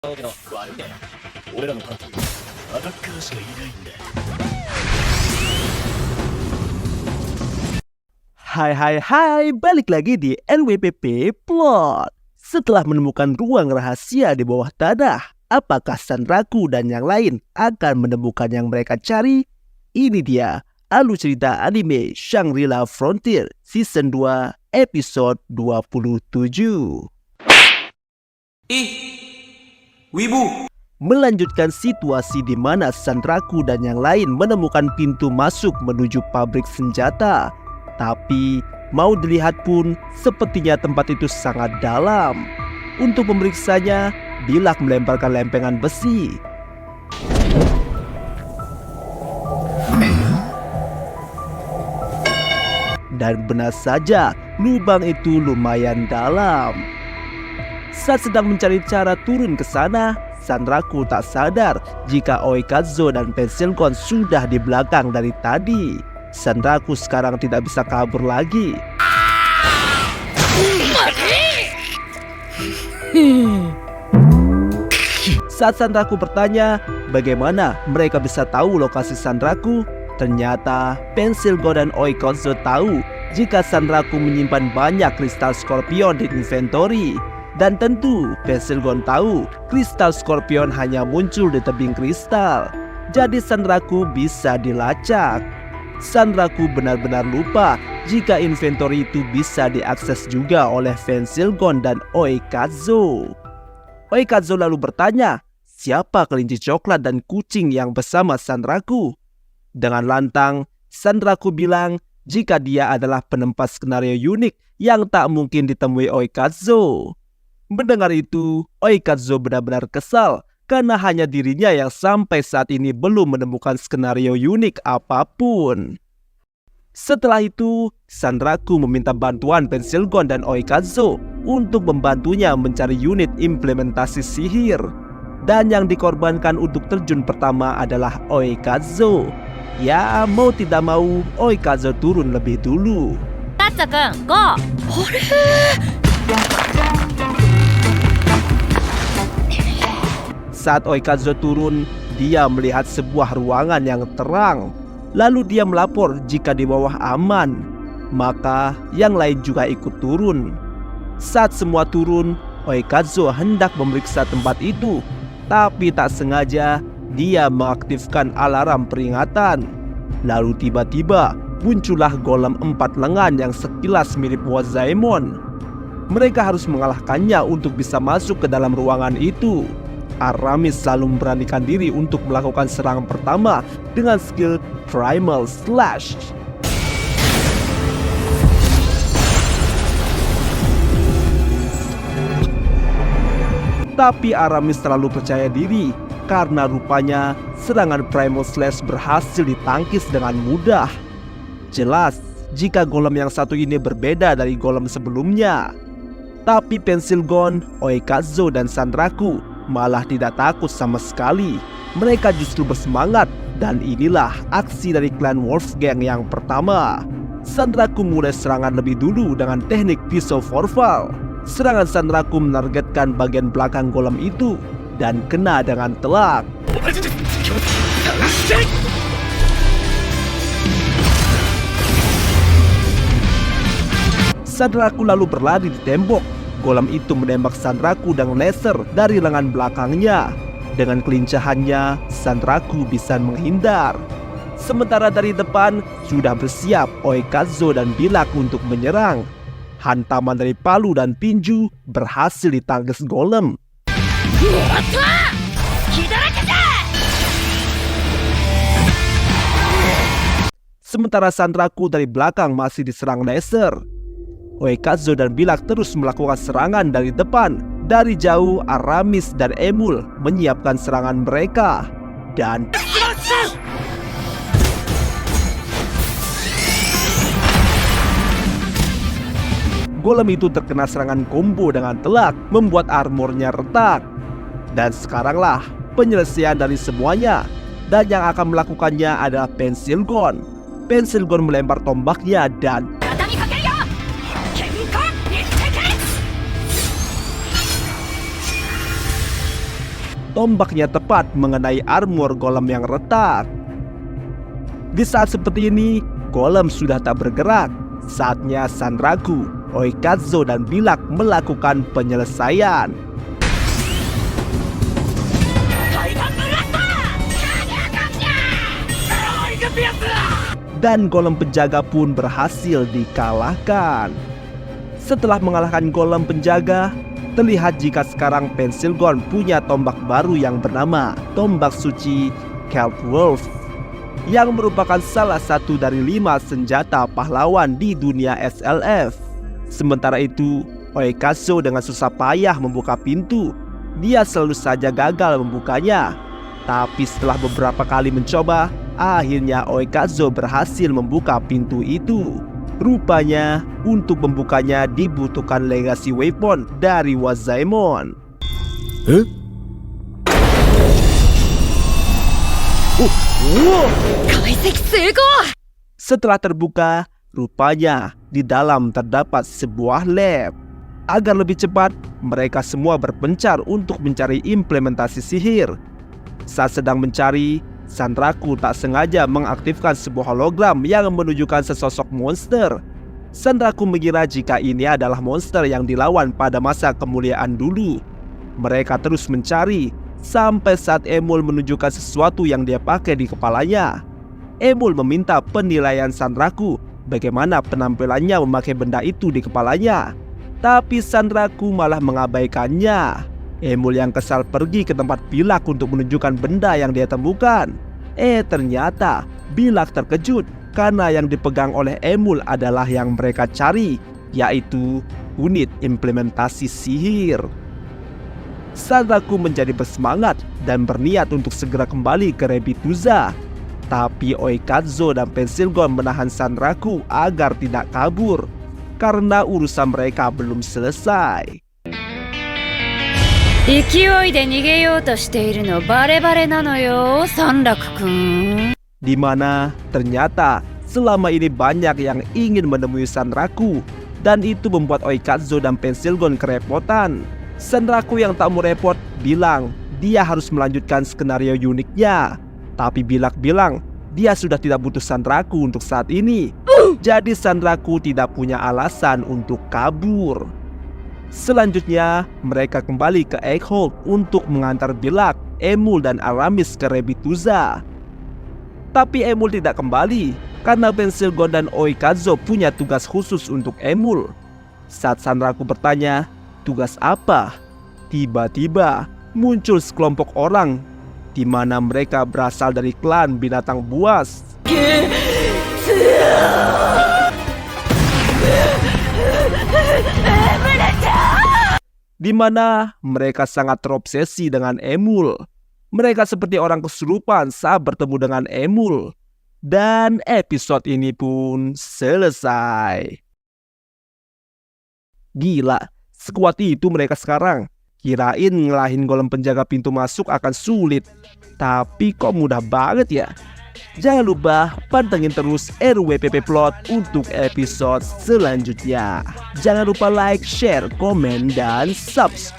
わけの悪いね。俺らのパーティーアタッカーしかいないんだ。Hai, balik lagi di NWPP Plot. Setelah menemukan ruang rahasia di bawah tanah, apakah Sanraku dan yang lain akan menemukan yang mereka cari? Ini dia alur cerita anime Shangri-La Frontier Season 2 episode 27. Wibu. Melanjutkan situasi di mana Sanraku dan yang lain menemukan pintu masuk menuju pabrik senjata. Tapi mau dilihat pun sepertinya tempat itu sangat dalam. Untuk memeriksanya, Bilak melemparkan lempengan besi. Dan benar saja, lubang itu lumayan dalam. Saat sedang mencari cara turun ke sana, Sanraku tak sadar jika Oikazo dan Pensilgon sudah di belakang dari tadi. Sanraku sekarang tidak bisa kabur lagi. Saat Sanraku bertanya bagaimana mereka bisa tahu lokasi Sanraku, ternyata Pensilgon dan Oikazo tahu jika Sanraku menyimpan banyak kristal Scorpion di inventory. Dan tentu Pensilgon tahu kristal Scorpion hanya muncul di tebing kristal. Jadi Sanraku bisa dilacak. Sanraku benar-benar lupa jika inventory itu bisa diakses juga oleh Pensilgon dan Oikazo. Oikazo lalu bertanya, siapa kelinci coklat dan kucing yang bersama Sanraku? Dengan lantang, Sanraku bilang jika dia adalah penempat skenario unik yang tak mungkin ditemui Oikazo. Mendengar itu, Oikazo benar-benar kesal karena hanya dirinya yang sampai saat ini belum menemukan skenario unik apapun. Setelah itu, Sanraku meminta bantuan Pensilgon dan Oikazo untuk membantunya mencari unit implementasi sihir. Dan yang dikorbankan untuk terjun pertama adalah Oikazo. Ya, mau tidak mau, Oikazo turun lebih dulu. Tatsuka-kun, go! Saat Oikazo turun, dia melihat sebuah ruangan yang terang. Lalu dia melapor jika di bawah aman. Maka yang lain juga ikut turun. Saat semua turun, Oikazo hendak memeriksa tempat itu. Tapi tak sengaja, dia mengaktifkan alarm peringatan. Lalu tiba-tiba muncullah golem 4 lengan yang sekilas mirip Wazaemon. Mereka harus mengalahkannya untuk bisa masuk ke dalam ruangan itu. Aramis selalu memberanikan diri untuk melakukan serangan pertama dengan skill Primal Slash. Tapi Aramis terlalu percaya diri karena rupanya serangan Primal Slash berhasil ditangkis dengan mudah. Jelas jika golem yang satu ini berbeda dari golem sebelumnya. Tapi Pensilgon, Oikazo dan Sanraku malah tidak takut sama sekali. Mereka justru bersemangat. Dan inilah aksi dari klan Wolfgang yang pertama. Sanraku mulai serangan lebih dulu dengan teknik pisau forval. Serangan Sanraku menargetkan bagian belakang golem itu dan kena dengan telak. Sanraku lalu berlari di tembok. Golem itu menembak Sanraku dengan laser dari lengan belakangnya. Dengan kelincahannya, Sanraku bisa menghindar. Sementara dari depan sudah bersiap Oikazo dan Bilak untuk menyerang. Hantaman dari palu dan tinju berhasil ditangkis golem. Sementara Sanraku dari belakang masih diserang laser. Oikazo dan Bilak terus melakukan serangan dari depan. Dari jauh, Aramis dan Emul menyiapkan serangan mereka. Dan golem itu terkena serangan combo dengan telak, membuat armornya retak. Dan sekaranglah penyelesaian dari semuanya. Dan yang akan melakukannya adalah Pensilgon. Pensilgon melempar tombaknya dan Tombaknya tepat mengenai armor golem yang retak. Di saat seperti ini, golem sudah tak bergerak. Saatnya Sanraku, Oikazo, dan Bilak melakukan penyelesaian. Dan golem penjaga pun berhasil dikalahkan. Setelah mengalahkan golem penjaga, terlihat jika sekarang Pensilgon punya tombak baru yang bernama Tombak Suci Kelpwolf, yang merupakan salah satu dari 5 senjata pahlawan di dunia SLF. Sementara itu, Oikazo dengan susah payah membuka pintu. Dia selalu saja gagal membukanya. Tapi setelah beberapa kali mencoba, akhirnya Oikazo berhasil membuka pintu itu. Rupanya untuk membukanya dibutuhkan legacy weapon dari Wazaemon. Huh? Setelah terbuka, rupanya di dalam terdapat sebuah lab. Agar lebih cepat, mereka semua berpencar untuk mencari implementasi sihir. Saat sedang mencari, Sanraku tak sengaja mengaktifkan sebuah hologram yang menunjukkan sesosok monster. Sanraku mengira jika ini adalah monster yang dilawan pada masa kemuliaan dulu. Mereka terus mencari sampai saat Emul menunjukkan sesuatu yang dia pakai di kepalanya. Emul meminta penilaian Sanraku bagaimana penampilannya memakai benda itu di kepalanya. Tapi Sanraku malah mengabaikannya. Emul yang kesal pergi ke tempat Bilak untuk menunjukkan benda yang dia temukan. Ternyata Bilak terkejut karena yang dipegang oleh Emul adalah yang mereka cari, yaitu unit implementasi sihir. Sanraku menjadi bersemangat dan berniat untuk segera kembali ke Rebituza. Tapi Oikazo dan Pensilgon menahan Sanraku agar tidak kabur karena urusan mereka belum selesai. 勢いで逃げようとしているのバレバレなのよ、三楽くん。 Di mana ternyata selama ini banyak yang ingin menemui Sanraku, dan itu membuat Oikazo dan Pensilgon kerepotan. Sanraku yang tak mau repot bilang dia harus melanjutkan skenario uniknya. Tapi Bilak bilang dia sudah tidak butuh Sanraku untuk saat ini. Jadi Sanraku tidak punya alasan untuk kabur. Selanjutnya, mereka kembali ke Egghold untuk mengantar Bilak, Emul, dan Aramis ke Rebituza. Tapi Emul tidak kembali karena Pensilgon dan Oikazo punya tugas khusus untuk Emul. Saat Sanraku bertanya, tugas apa? Tiba-tiba muncul sekelompok orang di mana mereka berasal dari klan binatang buas. Di mana mereka sangat terobsesi dengan Emul. Mereka seperti orang kesurupan saat bertemu dengan Emul. Dan episode ini pun selesai. Gila, sekuat itu mereka sekarang. Kirain ngelahin golem penjaga pintu masuk akan sulit. Tapi kok mudah banget ya. Jangan lupa pantengin terus RWPP Plot untuk episode selanjutnya. Jangan lupa like, share, komen, dan subscribe.